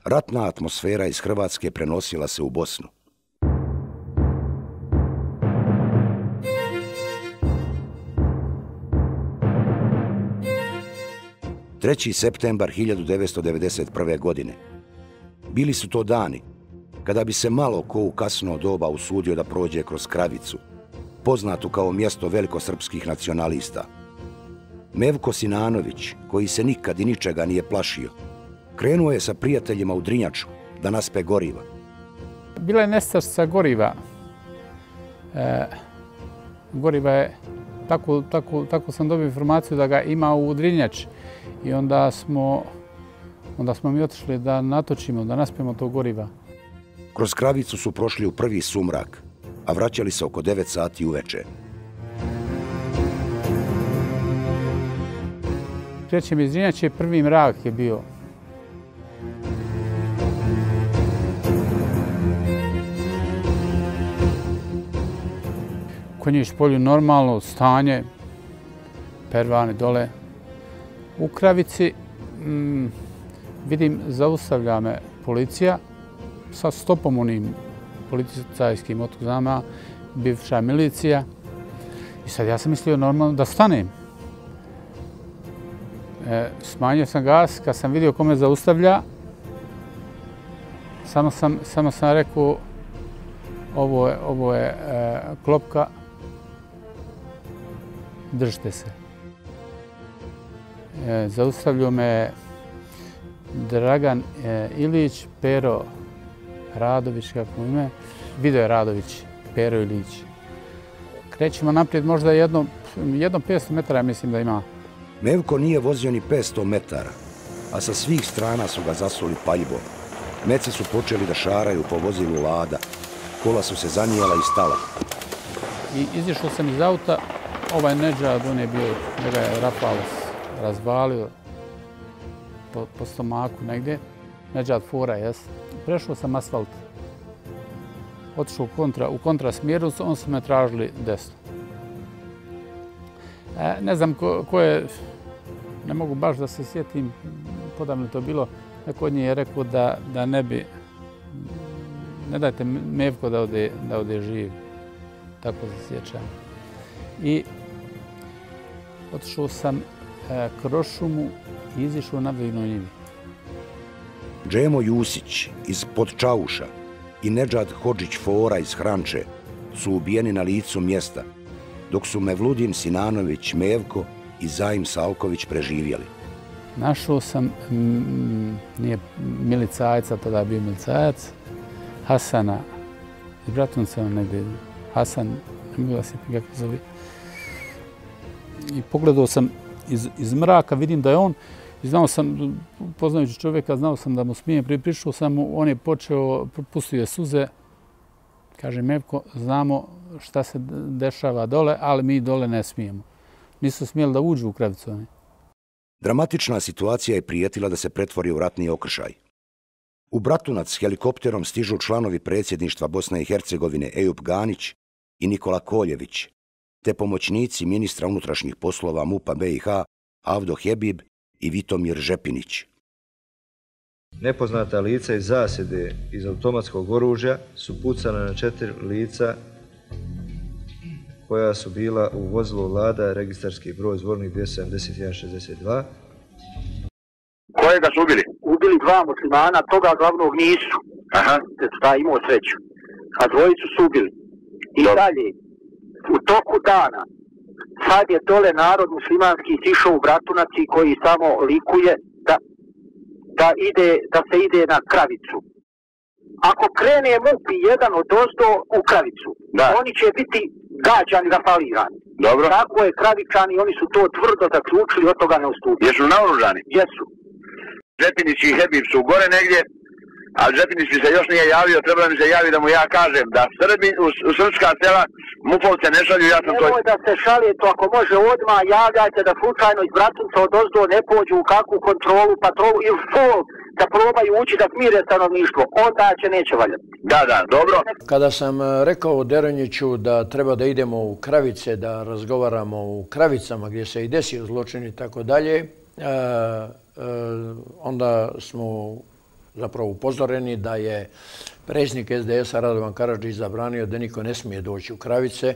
Ratna atmosfera iz Hrvatske prenosila se u Bosnu. Treći septembar 1991. godine. Bili su to dani kada bi se malo ko u kasno doba usudio da prođe kroz Kravicu, poznatu kao mjesto velikosrpskih nacionalista. Mevko Sinanović, koji se nikad i ničega nije plašio, krenuo je sa prijateljima u Drinjaču da naspe goriva. Bila je nestašica goriva. Goriva je, tako sam dobio informaciju da ga ima u Drinjači. I onda smo mi otišli da natočimo, da naspemo to goriva. Kroz Kravicu su prošli u prvi sumrak, a vraćali se oko 9 sati uveče. Krećem iz Drinjače, prvi mrak je bio. U Konjić polju normalno stanje, pervani dole. U Kravici vidim, zaustavlja me policija sa stopom onim policajskim otkuzama, bivša milicija. I sad ja sam mislio normalno da stanem. Smanjio sam gas, kad sam vidio ko me zaustavlja, samo sam rekao ovo je klopka, držite se. Zaustavljao me Dragan Ilić, Pero Radović, kako ime, Video je Radović, Pero Ilić. Krećemo naprijed možda jedno 500 metara, mislim da ima. Mevko nije vozio ni 500 metara, a sa svih strana su ga zasuli paljbom. Meci su počeli da šaraju po vozilu Lada, kola su se zanijela i stala. I izišao sam iz auta, ovaj Nedžad, on je bio, njega je Rafal razvalio po stomaku negdje. Nedžad fura, jes. Prešao sam asfalt. Otišao u kontrasmjeru, on su me tražili desno. Ne znam ko je, ne mogu baš da se sjetim, podavno to bilo, neko od njih je rekao da ne bi, ne dajte Mevko da ode živ. Tako se sjećam. I otišao sam kroz šumu i izišao na Dvojnoj njivi. Džemo Jusić iz Podčauša i Nedžad Hodžić Fora iz Hranče su ubijeni na licu mjesta, dok su Mevludin Sinanović Mevko i Zajim Salković preživjeli. Našao sam, nije milicajca, tada je bio milicajac, Hasana, iz Bratunca negdje, Hasan, ne mogu da se kako zove. I pogledao sam iz mraka, vidim da je on, i znao sam, poznajući čovjeka, znao sam da mu smijem, prišao sam mu, on je počeo, pustio je suze, kaže Mevko, znamo šta se dešava dole, ali mi dole ne smijemo. Nisu smjeli da uđu u Kravicu. Dramatična situacija je prijetila da se pretvori u ratni okršaj. U Bratunac s helikopterom stižu članovi predsjedništva Bosne i Hercegovine Ejup Ganić i Nikola Koljević, te pomoćnici ministra unutrašnjih poslova MUP-a BiH Avdo Hebib i Vitomir Žepinić. Nepoznata lica iz zasjede iz automatskog oružja su pucala na 4 lica koja su bila u vozilu Lada, registarski broj zvornik 27162. Kojega su ubili? Ubili 2 muslimana, toga glavnog nisu. Aha. Da imao sreću. A dvojicu su ubili. I dalje, u toku dana, sad je dole narod muslimanski sišao u Bratunac koji samo likuje da se ide na Kravicu. Ako krene MUP jedan od ozdo u Kravicu, oni će biti gađani, rafalirani. Dobro. Tako je Kravičani, oni su to tvrdo zaključili, od toga ne ustupili. Jesu naoružani? Jesu. Žepinić i Hebib su gore negdje, ali Žepinić mi se još nije javio, treba mi se javi da mu ja kažem da u srpska sela MUP-ovce ne šalju, ja sam to... Nemoj da se šalje to, ako može odmah javljajte da slučajno iz Bratunca odozdo ne pođu u kakvu kontrolu, patrolu ili fol, da probaju ući da smire stanovništvo, onda će neće valjati. Da, dobro. Kada sam rekao Deronjiću da treba da idemo u Kravice, da razgovaramo u Kravicama gdje se i desio zločin i tako dalje, onda smo zapravo upozoreni da je predsjednik SDS-a Radovan Karadžić zabranio da niko ne smije doći u Kravice.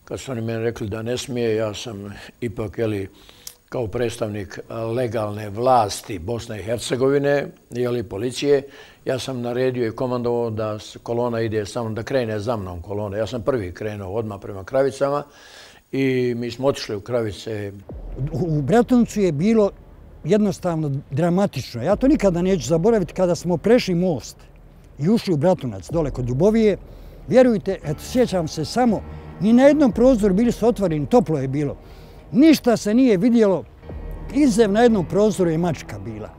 Kad su oni meni rekli da ne smije, ja sam ipak, kao predstavnik legalne vlasti Bosne i Hercegovine, policije, ja sam naredio i komandovao da kolona ide samo, da krene za mnom kolona. Ja sam prvi krenuo odmah prema Kravicama i mi smo otišli u Kravice. U Bratuncu je bilo jednostavno dramatično. Ja to nikada neću zaboraviti kada smo prešli most i ušli u Bratunac dole kod Ljubovije. Vjerujte, sjećam se samo, ni na jednom prozoru bili su otvoreni, toplo je bilo. Ništa se nije vidjelo, izuzev na jednom prozoru je mačka bila.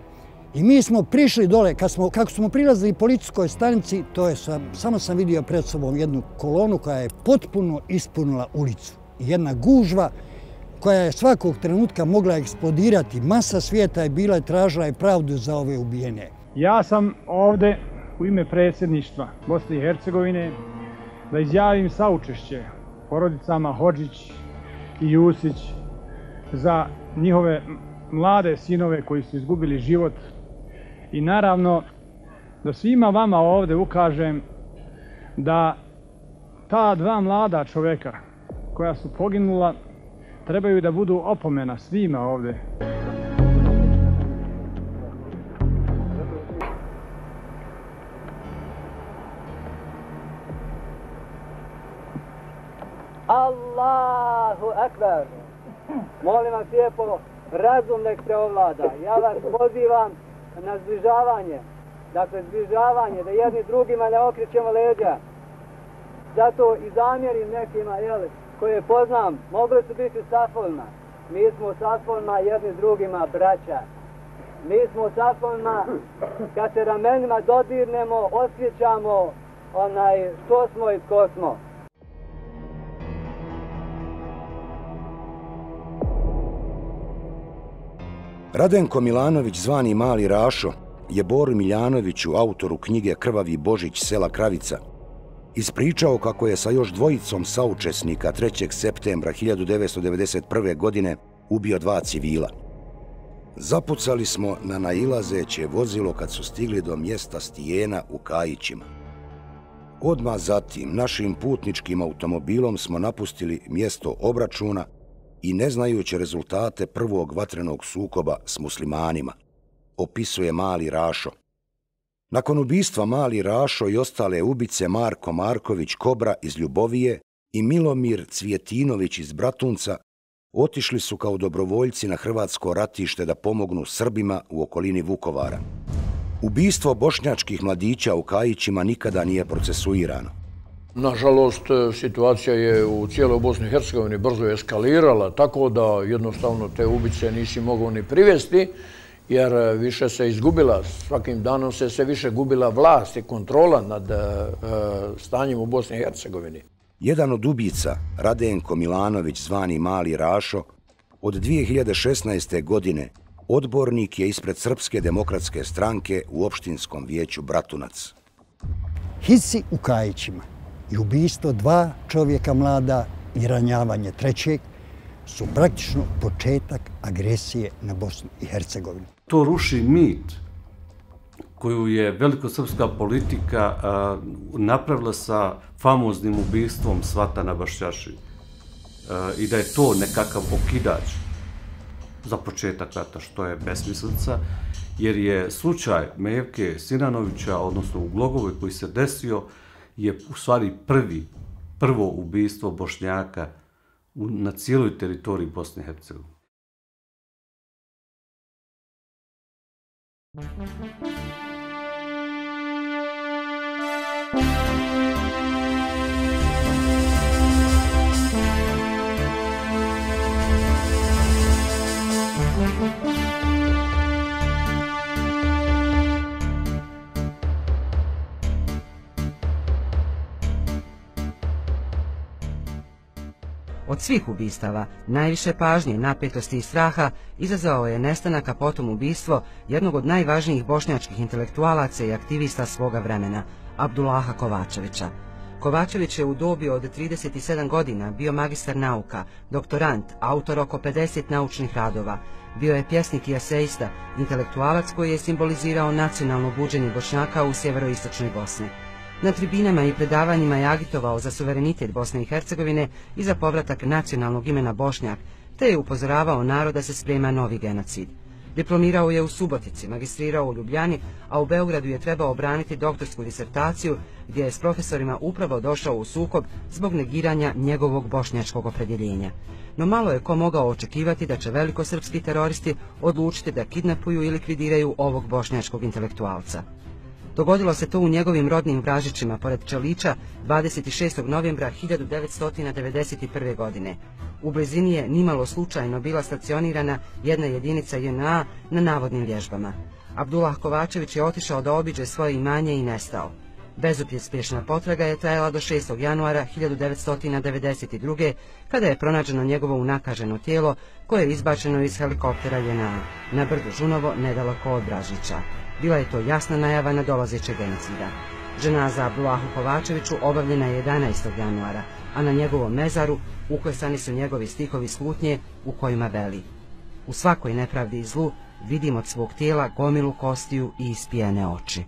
I mi smo prišli dole, kako smo prilazili policijskoj stanici, samo sam vidio pred sobom jednu kolonu koja je potpuno ispunila ulicu. Jedna gužva koja je svakog trenutka mogla eksplodirati. Masa svijeta je bila i tražila je pravdu za ove ubijene. Ja sam ovdje u ime predsjedništva Bosne i Hercegovine da izjavim saučešće porodicama Hodžić i Jusić za njihove mlade sinove koji su izgubili život i naravno da svima vama ovdje ukažem da ta dva mlada čovjeka koja su poginula trebaju da budu opomena svima ovdje. Allahu akbar. Molim vas lijepo, razum nek preovlada. Ja vas pozivam na zbližavanje. Dakle, zbližavanje, da jedni drugima ne okrećemo leđa. Zato i zamjerim nekima, koje poznam, mogli su biti u safovima. Mi smo u safovima jedni drugima braća. Mi smo u safovima, kad se ramenima dodirnemo, osjećamo što smo i tko smo. Radenko Milanović, zvani Mali Rašo, je Boru Miljanoviću, autoru knjige Krvavi Božić sela Kravica, ispričao kako je sa još dvojicom saučesnika 3. septembra 1991. godine ubio 2 civila. Zapucali smo na nailazeće vozilo kad su stigli do mjesta Stijena u Kajićima. Odmah zatim našim putničkim automobilom smo napustili mjesto obračuna i ne znajući rezultate prvog vatrenog sukoba s muslimanima, opisuje Mali Rašo. Nakon ubistva Mali Rašo i ostale ubice Marko Marković Kobra iz Ljubovije i Milomir Cvjetinović iz Bratunca otišli su kao dobrovoljci na hrvatsko ratište da pomognu Srbima u okolini Vukovara. Ubistvo bošnjačkih mladića u Kajićima nikada nije procesuirano. Nažalost, situacija je u cijeloj Bosni i Hercegovini brzo eskalirala, tako da jednostavno te ubice nisi mogao ni privesti, jer više se izgubila, svakim danom se sve više gubila vlast i kontrola nad stanjem u Bosni i Hercegovini. Jedan od ubica, Radenko Milanović, zvani Mali Rašo, od 2016. godine odbornik je ispred Srpske demokratske stranke u opštinskom vijeću Bratunac. Hici u Kajićima i ubistvo 2 čovjeka mlada i ranjavanje 3. su praktično početak agresije na Bosnu i Hercegovinu. To ruši mit koju je velikosrpska politika napravila sa famoznim ubistvom Svatana Bašćaši i da je to nekakav okidač za početak rata, što je besmislica, jer je slučaj Mevke Sinanovića, odnosno u Glogovoj koji se desio, je u stvari prvo ubistvo Bošnjaka na cijeloj teritoriji Bosne i Hercegovine. Od svih ubistava, najviše pažnje, napetosti i straha izazvao je nestanak, a potom ubistvo jednog od najvažnijih bošnjačkih intelektualaca i aktivista svoga vremena, Abdullaha Kovačevića. Kovačević je u dobi od 37 godina bio magistar nauka, doktorant, autor oko 50 naučnih radova. Bio je pjesnik i eseista, intelektualac koji je simbolizirao nacionalno buđenje Bošnjaka u sjeveroistočnoj Bosni. Na tribinama i predavanjima je agitovao za suverenitet Bosne i Hercegovine i za povratak nacionalnog imena Bošnjak, te je upozoravao narod da se sprema novi genocid. Diplomirao je u Subotici, magistrirao u Ljubljani, a u Beogradu je trebao braniti doktorsku disertaciju gdje je s profesorima upravo došao u sukob zbog negiranja njegovog bošnjačkog opredjeljenja. No malo je ko mogao očekivati da će velikosrpski teroristi odlučiti da kidnapuju i likvidiraju ovog bošnjačkog intelektualca. Dogodilo se to u njegovim rodnim Vražićima pored Čelića 26. novembra 1991. godine. U blizini je nimalo slučajno bila stacionirana jedna jedinica JNA na navodnim vježbama. Abdullah Kovačević je otišao da obiđe svoje imanje i nestao. Bezuspješna potraga je trajala do 6. januara 1992. kada je pronađeno njegovo unakaženo tijelo koje je izbačeno iz helikoptera JNA na brdu Žunovo nedaleko od Vražića. Bila je to jasna najava nadolazećeg genocida. Dženaza Abdullahu Kovačeviću obavljena je 11. januara, a na njegovom mezaru uklesani su njegovi stihovi slutnje u kojima veli: u svakoj nepravdi i zlu vidim od svog tijela gomilu kostiju i ispijene oči.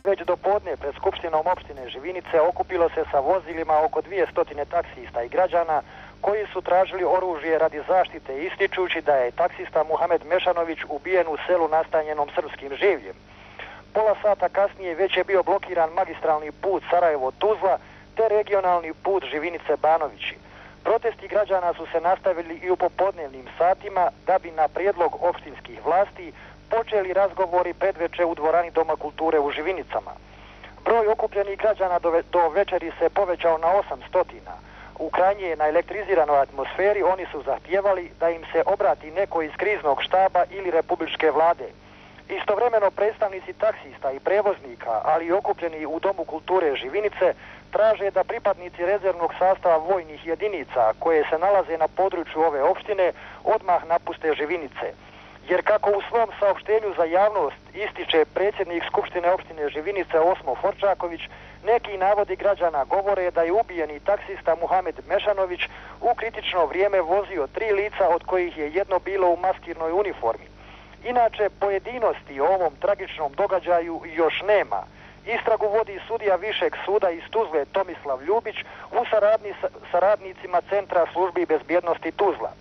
Već do podne pred Skupštinom opštine Živinice okupilo se sa vozilima oko 200 taksista i građana koji su tražili oružje radi zaštite, ističući da je taksista Muhamed Mešanović ubijen u selu nastanjenom srpskim življem. Pola sata kasnije već je bio blokiran magistralni put Sarajevo-Tuzla te regionalni put Živinice-Banovići. Protesti građana su se nastavili i u popodnevnim satima da bi na prijedlog opštinskih vlasti počeli razgovori predveče u dvorani Doma kulture u Živinicama. Broj okupljenih građana do večeri se povećao na 800. U krajnje naelektriziranoj atmosferi oni su zahtijevali da im se obrati neko iz kriznog štaba ili republičke vlade. Istovremeno predstavnici taksista i prevoznika, ali i okupljeni u Domu kulture Živinice, traže da pripadnici rezervnog sastava vojnih jedinica koje se nalaze na području ove opštine odmah napuste Živinice. Jer kako u svom saopštenju za javnost ističe predsjednik Skupštine opštine Živinice Osmo Forčaković, neki navodi građana govore da je ubijeni taksista Muhamed Mešanović u kritično vrijeme vozio 3 lica od kojih je jedno bilo u maskirnoj uniformi. Inače, pojedinosti o ovom tragičnom događaju još nema. Istragu vodi sudija Višeg suda iz Tuzle Tomislav Ljubić u saradnji sa radnicima Centra službi bezbjednosti Tuzla.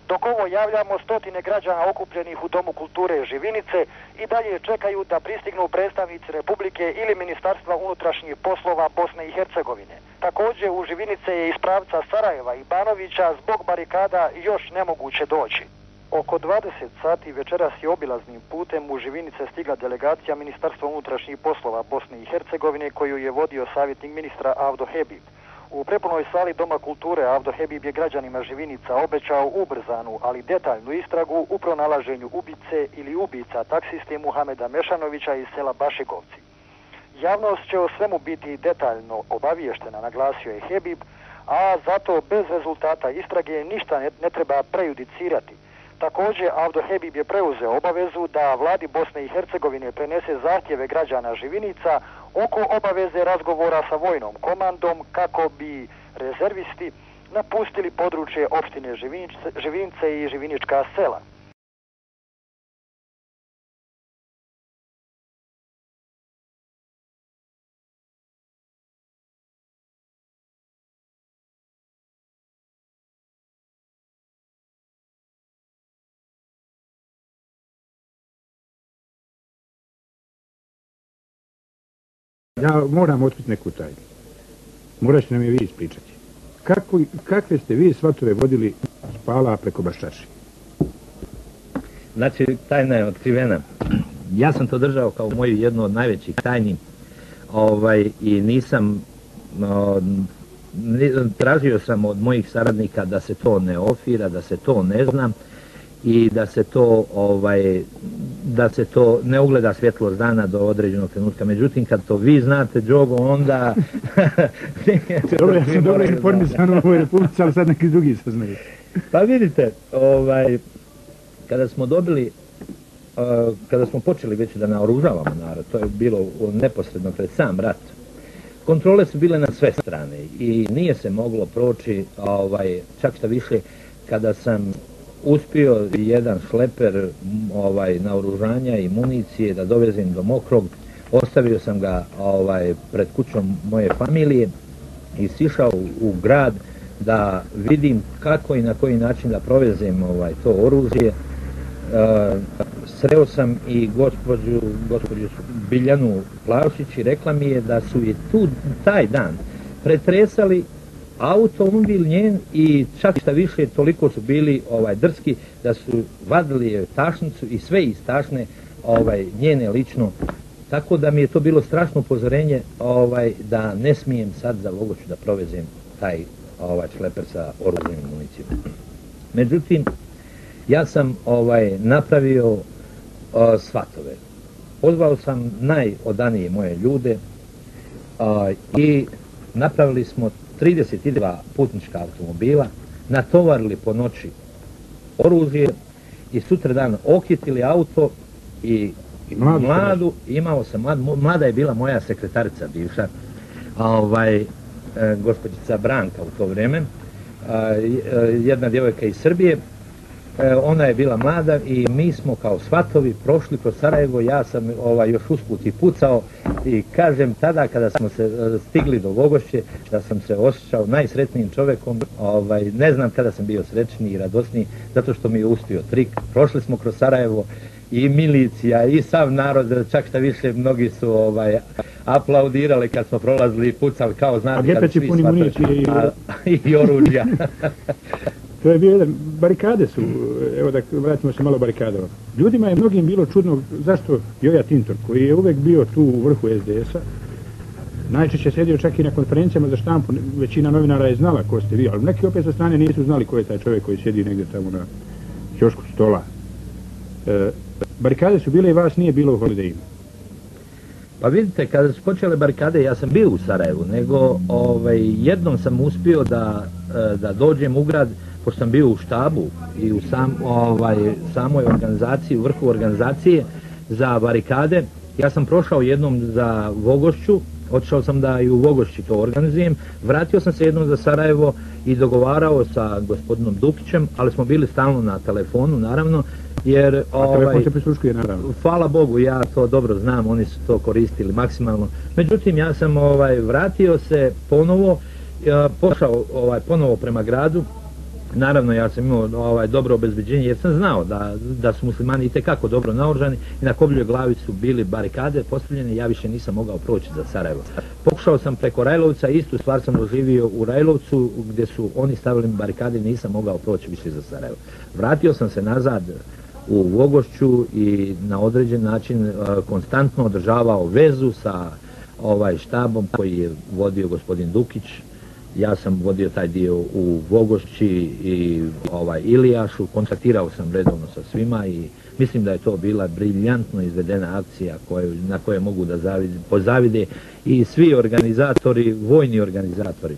Dok ovo javljamo, stotine građana okupljenih u Domu kulture Živinice i dalje čekaju da pristignu predstavnici Republike ili Ministarstva unutrašnjih poslova Bosne i Hercegovine. Također u Živinice je iz pravca Sarajeva i Banovića zbog barikada još nemoguće doći. Oko 20 sati večeras je obilaznim putem u Živinice stigla delegacija Ministarstva unutrašnjih poslova Bosne i Hercegovine koju je vodio savjetnik ministra Avdo Hebib. U prepunoj sali Doma kulture Avdo Hebib je građanima Živinica obećao ubrzanu, ali detaljnu istragu u pronalaženju ubice ili ubica taksiste Muhameda Mešanovića iz sela Bašegovci. Javnost će o svemu biti detaljno obaviještena, naglasio je Hebib, a zato bez rezultata istrage ništa ne treba prejudicirati. Također, Avdo Hebib je preuzeo obavezu da vladi Bosne i Hercegovine prenese zahtjeve građana Živinica oko obaveze razgovora sa vojnom komandom kako bi rezervisti napustili područje opštine Živinice i Živinička sela. Ja moram otkriti neku tajnu. Morat će nam je vi ispričati. Kakve ste vi svatove vodili s Pala preko Baščaši? Znači, tajna je otkrivena. Ja sam to držao kao moju jednu od najvećih tajni i nisam, tražio sam od mojih saradnika da se to ne ofira, da se to ne zna i da se to da se to ne ugleda svjetlost dana do određenog trenutka. Međutim, kad to vi znate, Džogo, onda... Dobro, ja sam dobro informisan u ovoj Republici, ali sad neki drugi saznaju. Pa vidite, kada smo počeli već da naoružavamo narod, to je bilo neposredno pred sam rat, kontrole su bile na sve strane i nije se moglo proći, čak šta više, kada sam uspio jedan šleper naoružanja i municije da dovezem do Mokrog, ostavio sam ga pred kućom moje familije i sišao u grad da vidim kako i na koji način da provezem to oružje. Sreo sam i gospođu Biljanu Plavšić i rekla mi je da su je tu taj dan pretresali automobil njen i čak šta više toliko su bili drski da su vadili tašnicu i sve iz tašne njene lično. Tako da mi je to bilo strašno upozorenje da ne smijem sad za Vogošću da provezem taj šleper sa oružjem i municijom. Međutim, ja sam napravio svatove. Pozvao sam najodanije moje ljude i napravili smo 32 putnička automobila, natovarili po noći oružje i sutradan okitili auto i mladu, imao sam mlada je bila moja sekretarica bivša, gospođica Branka u to vrijeme, jedna djevojka iz Srbije. Ona je bila mlada i mi smo kao svatovi prošli kroz Sarajevo, ja sam još usput i pucao i kažem tada kada smo se stigli do Vogošće da sam se osjećao najsretnijim čovjekom, ne znam kada sam bio srećniji i radosniji zato što mi je uspio trik. Prošli smo kroz Sarajevo i milicija i sav narod, čak šta više mnogi su aplaudirali kad smo prolazili i pucali kao znate kad svi svatovi i oružja. To je bio jedan, barikade su, evo da vratimo se malo barikadama. Ljudima je mnogim bilo čudno zašto Joja Tintor, koji je uvek bio tu u vrhu SDS-a, najčešće sjedio čak i na konferencijama za štampu, većina novinara je znala ko ste vi, ali neki opet sa strane nisu znali ko je taj čovjek koji sjedi negdje tamo na ćošku stola. Barikade su bile i vas nije bilo u Holidayima. Pa vidite, kada su počele barikade, ja sam bio u Sarajevu, nego jednom sam uspio da dođem u grad, pošto sam bio u štabu i u samoj organizaciji, u vrhu organizacije za barikade. Ja sam prošao jednom za Vogošću, otišao sam da i u Vogošći to organizujem, vratio sam se jednom za Sarajevo i dogovarao sa gospodinom Dukićem, ali smo bili stalno na telefonu, naravno, jer... A telefon se prisluškuje, naravno. Hvala Bogu, ja to dobro znam, oni su to koristili maksimalno. Međutim, ja sam vratio se ponovo, pošao ponovo prema gradu. Naravno, ja sam imao dobro obezbeđenje jer sam znao da su muslimani itekako dobro naoružani i na Kobljoj glavi su bili barikade postavljene i ja više nisam mogao proći za Sarajevo. Pokušao sam preko Rajlovca, istu stvar sam doživio u Rajlovcu gdje su oni stavili barikade i nisam mogao proći više za Sarajevo. Vratio sam se nazad u Vogošću i na određen način konstantno održavao vezu sa štabom koji je vodio gospodin Dukić. Ja sam vodio taj dio u Vogošći i Ilijašu, kontaktirao sam redovno sa svima i mislim da je to bila briljantno izvedena akcija na koje mogu da pozavide i svi organizatori, vojni organizatori.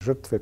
Žrtve